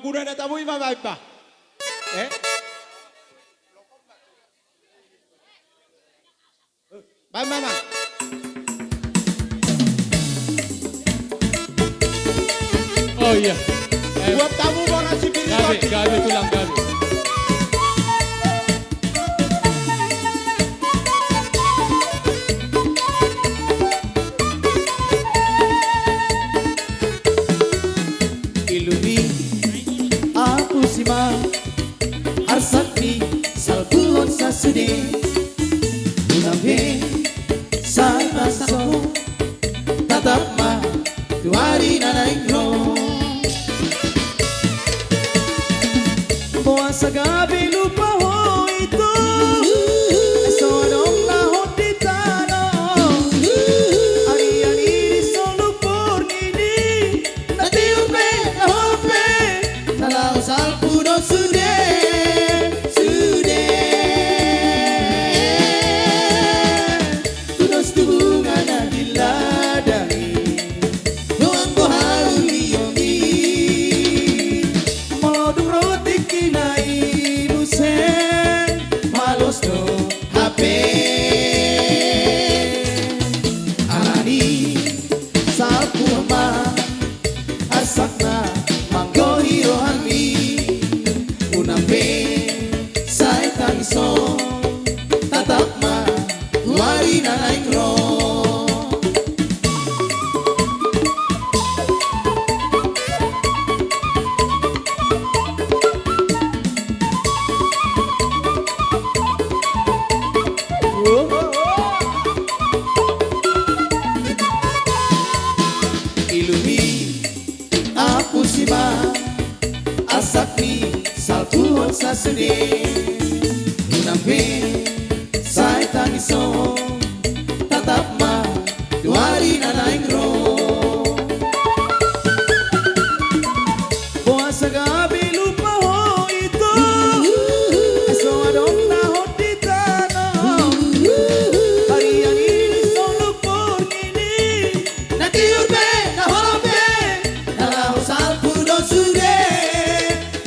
guna na tamu ima ba? Eh? Ba mama. Oh iya. Buat tamu mau nasi piring. Gabi tulang gabi. Ilumi aku sima arsakmi salpulon sasude unambe sana sako tatapma tuari nanaikro boa sagabi lupa ho itu esodong lahot di tanah ari-ari solo pornini natiupe nahope nalau salpuno sude sude tunos tubungan na diladani doang ko hauliyoni molodong roti kinai musen malos no hape alani salpu ma asakna manggo hiro hanmi unambe sai tangiso tatapma wari nanaikro ilumi aku sima asakmi salpuon sasude unambe sai tangiso tatapma duari nanaikro boa sagabi lupa ho itu eso adong nahot di tanah harian ini solo pornini natiurbe nahope nalau salpuno sude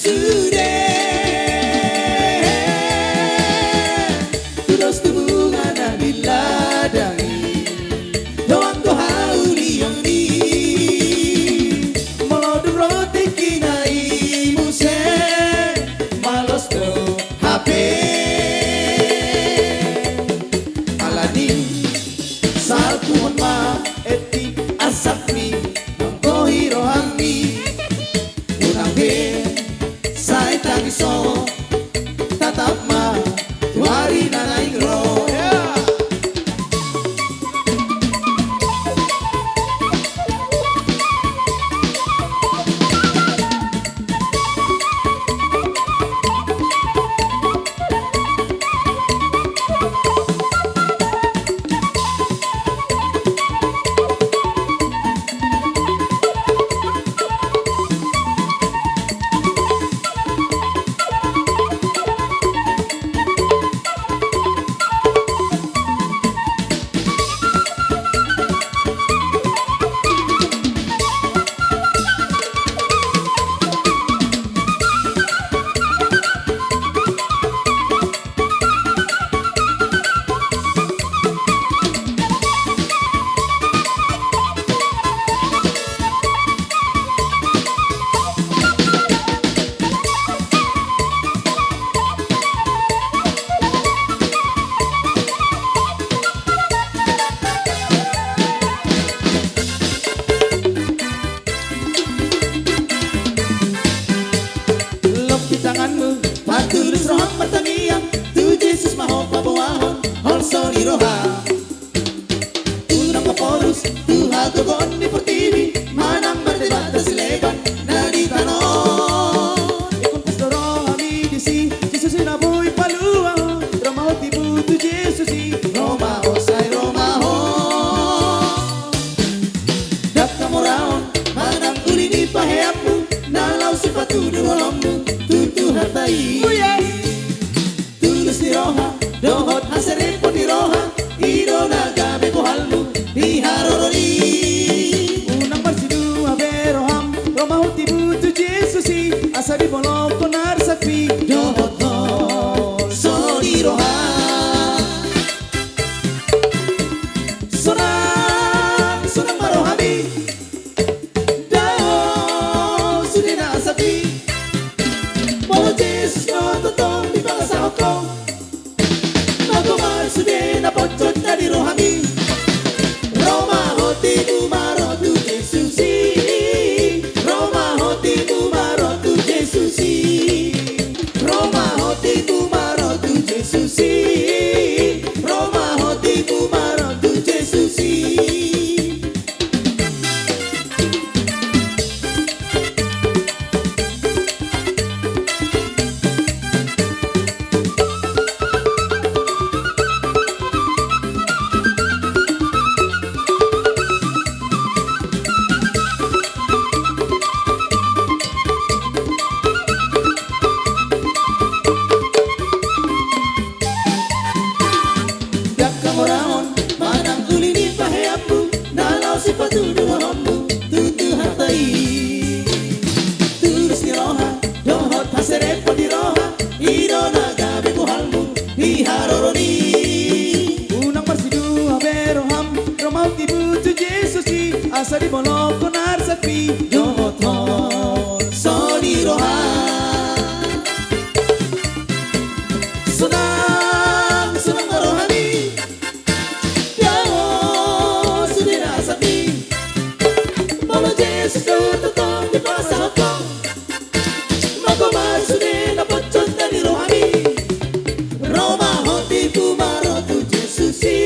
sude tudos tubungan na diladani doang ko hauliyoni molodong roti kinai musen malos to hape alani salpuon ma eti asakmi mangko hiro hanmi unambe sai tangiso tatapma tuari nanaikro lop di tanganmu patulus rohang mataniang tu Jesus maho pabuahon holsoni roha unang kaporus tu hagogon di pertiwi manang berdebata sileban na di tanon ikon pastoro hami disi Jesus inaboy paluang romaho tibu tu Jesus i romaho say romaho dak kamoraon manang uli di paheapmu nalau sepatu duholommu tutu hartai tulus di roha dohot haserepo di roha iro nagabe pohalmu di haroroni unang parsidu averoham romahu tibu butuh Yesus asa di bolong konar sakti dohot soni roha sonang sonang marohami dao sudina sakti bolo Yesus no totong di bangsa ko magomar sudina pocot na di rohami Roma hoti numaro tu Yesusi Roma hoti numaro tu Yesusi Roma hoti numaro tu Yesusi Roma hoti numaro tu Yesusi asa di bolong konar sakti dohot soni roha sonang sonang marohani dao sudina sakti bolo Yesus totong di bangsa ko magomar sudina pocot na di rohani Roma hoti tumaro tu Yesusi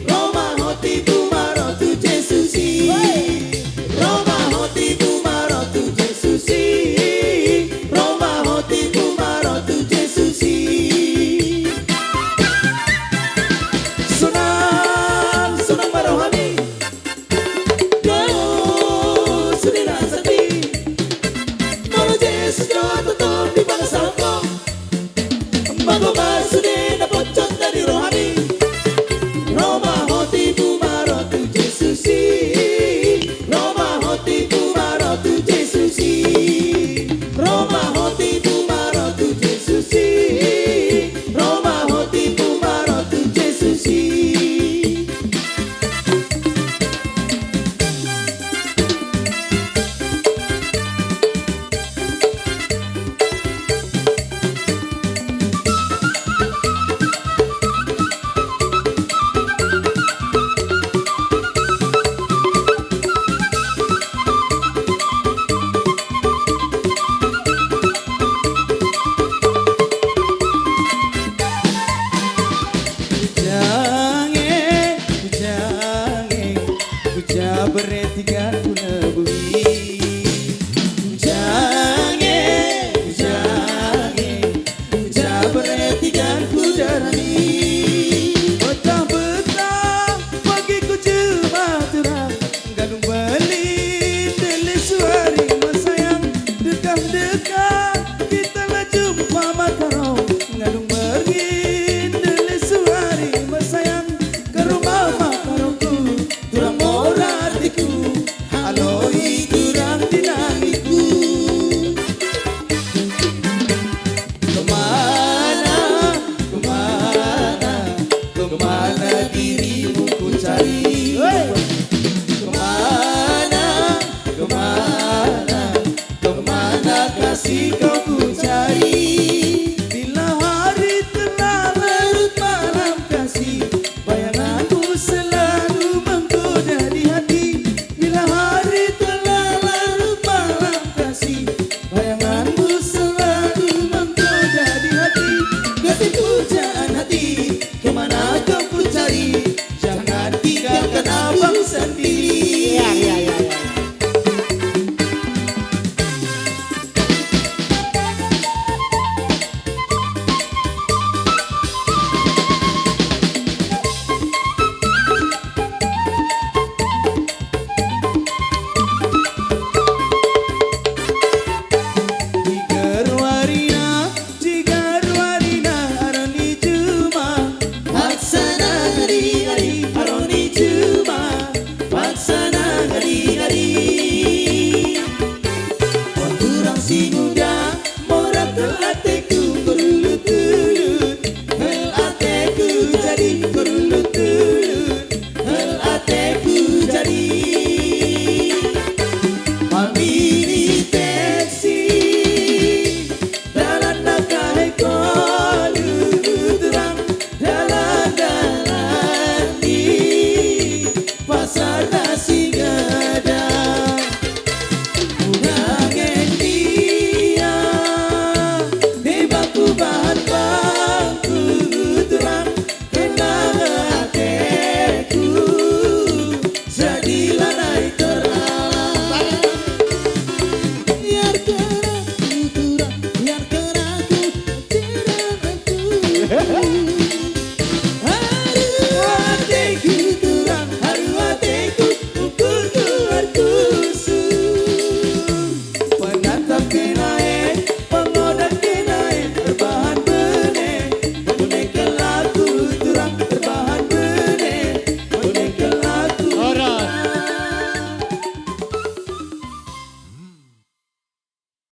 Roma hoti tumaro tu Yesusi Roma hoti tumaro tu Yesusi Roma hoti tumaro tu Yesusi Sonang sonang marohani Dao sudina sakti Bolo Yesus totong di bangsa ko magomar sudina pocot na di rohani Roma hoti tumaro tu Yesusi Roma hoti tumaro tu Yesusi Roma hoti tumaro tu Yesusi Roma hoti tumaro tu Yesusi beretikan ku nebui jange beretikan ku jarani betah-betah pagi ku cuma terang gadung beli delik suari masayang dekat-dekat kita lah jumpa makarong gadung pergi delik suari masayang ke rumah makarongku turang moratiku aloi turang dinamiku kemana dirimu ku cari kemana kasih kau ku cari bila hari telah larut malam kasih bayanganku selalu menggoda di hati bila hari telah larut malam kasih bayanganku selalu menggoda di hati kasih pujaan hati kemana kau ku cari jangan tinggalkan abang sendiri masih muda, murah ke hati.